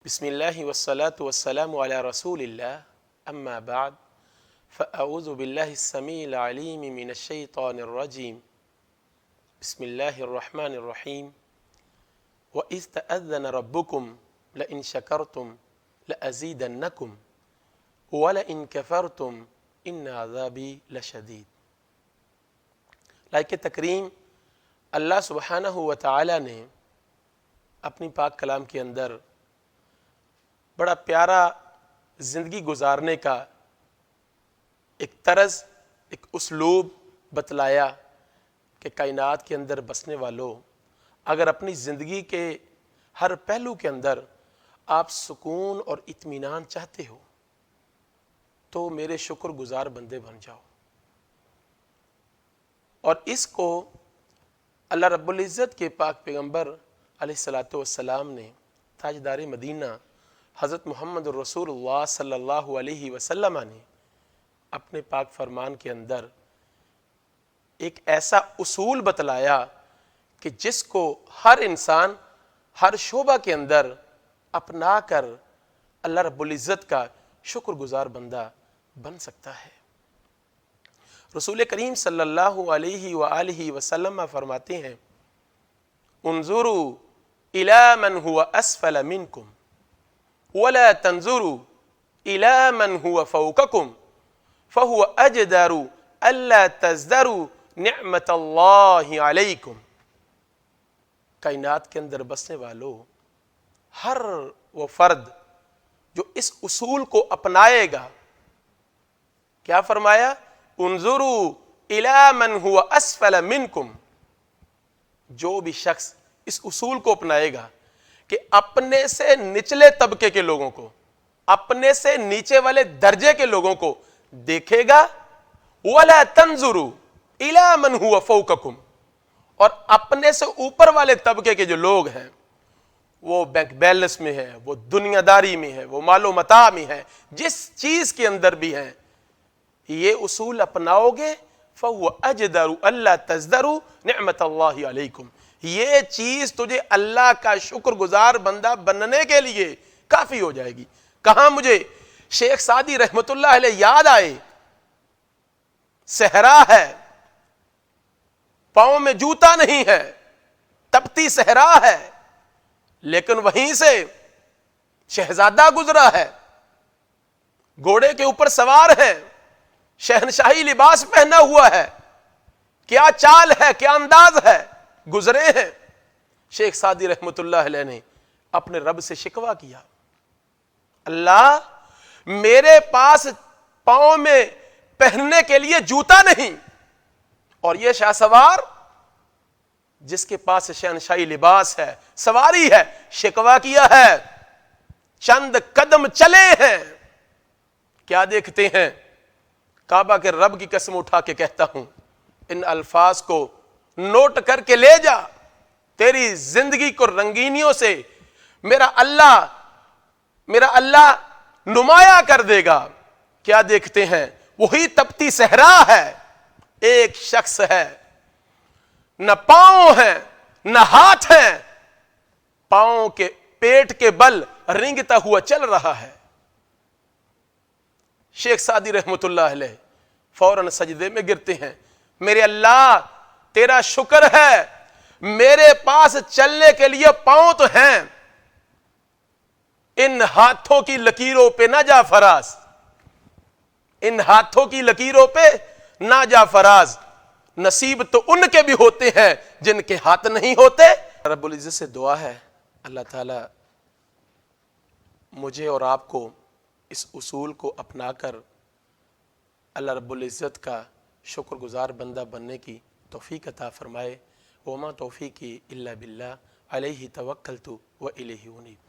بسم الله والصلاة والسلام على رسول الله أما بعد فأعوذ بالله السميع العليم من الشيطان الرجيم بسم الله الرحمن الرحيم وإذ تأذن ربكم لئن شكرتم لأزيدنكم ولئن كفرتم إن عذابي لشديد۔ لائق تکریم اللہ سبحانہ و تعالی نے اپنی پاک کلام کے اندر بڑا پیارا زندگی گزارنے کا ایک طرز، ایک اسلوب بتلایا کہ کائنات کے اندر بسنے والوں، اگر اپنی زندگی کے ہر پہلو کے اندر آپ سکون اور اطمینان چاہتے ہو تو میرے شکر گزار بندے بن جاؤ۔ اور اس کو اللہ رب العزت کے پاک پیغمبر علیہ السلام نے تاجدار مدینہ حضرت محمد رسول اللہ صلی اللہ علیہ وسلم نے اپنے پاک فرمان کے اندر ایک ایسا اصول بتلایا کہ جس کو ہر انسان ہر شعبہ کے اندر اپنا کر اللہ رب العزت کا شکر گزار بندہ بن سکتا ہے۔ رسول کریم صلی اللہ علیہ وآلہ وسلم فرماتے ہیں انظروا الی من هو اسفل منکم ولا تنظروا الى من هو فوقكم فهو اجدر الا تزدروا نعمت اللہ علیکم۔ کائنات کے اندر بسنے والوں، ہر وہ فرد جو اس اصول کو اپنائے گا، کیا فرمایا؟ انظروا الى من هو اسفل منکم، جو بھی شخص اس اصول کو اپنائے گا کہ اپنے سے نچلے طبقے کے لوگوں کو، اپنے سے نیچے والے درجے کے لوگوں کو دیکھے گا، وَلَا تَنظُرُوا إِلَى مَنْ هُوَ فَوْقَكُمْ، اور اپنے سے اوپر والے طبقے کے جو لوگ ہیں، وہ بینک بیلنس میں ہیں، وہ دنیا داری میں ہیں، وہ مال و متاع میں ہیں، جس چیز کے اندر بھی ہیں، یہ اصول اپناؤ گے فَهُوَ أَجْدَرُ أَلَّا تَزْدَرُوا نِعْمَةَ اللَّهِ عَلَيْكُمْ، یہ چیز تجھے اللہ کا شکر گزار بندہ بننے کے لیے کافی ہو جائے گی۔ کہاں مجھے شیخ سعدی رحمت اللہ علیہ یاد آئے، صحرا ہے، پاؤں میں جوتا نہیں ہے، تپتی صحرا ہے، لیکن وہیں سے شہزادہ گزرا ہے، گھوڑے کے اوپر سوار ہے، شہنشاہی لباس پہنا ہوا ہے، کیا چال ہے، کیا انداز ہے، گزرے ہیں۔ شیخ سعدی رحمت اللہ علیہ نے اپنے رب سے شکوہ کیا، اللہ میرے پاس پاؤں میں پہننے کے لیے جوتا نہیں، اور یہ شاہ سوار جس کے پاس شہنشاہی لباس ہے، سواری ہے، شکوہ کیا ہے، چند قدم چلے ہیں، کیا دیکھتے ہیں؟ کعبہ کے رب کی قسم اٹھا کے کہتا ہوں، ان الفاظ کو نوٹ کر کے لے جا، تیری زندگی کو رنگینیوں سے میرا اللہ نمایاں کر دے گا۔ کیا دیکھتے ہیں؟ وہی تپتی صحرا ہے، ایک شخص ہے، نہ پاؤں ہیں نہ ہاتھ ہیں، پاؤں کے پیٹ کے بل رینگتا ہوا چل رہا ہے۔ شیخ سعدی رحمت اللہ علیہ فوراً سجدے میں گرتے ہیں، میرے اللہ تیرا شکر ہے، میرے پاس چلنے کے لیے پاؤں تو ہیں، ان ہاتھوں کی لکیروں پہ نہ جا فراز، ان ہاتھوں کی لکیروں پہ نہ جا فراز، نصیب تو ان کے بھی ہوتے ہیں جن کے ہاتھ نہیں ہوتے۔ رب العزت سے دعا ہے اللہ تعالی مجھے اور آپ کو اس اصول کو اپنا کر اللہ رب العزت کا شکر گزار بندہ بننے کی توفیق عطا فرمائے۔ وما توفیقی الا باللہ علیہ توکلت و الیہ انیب۔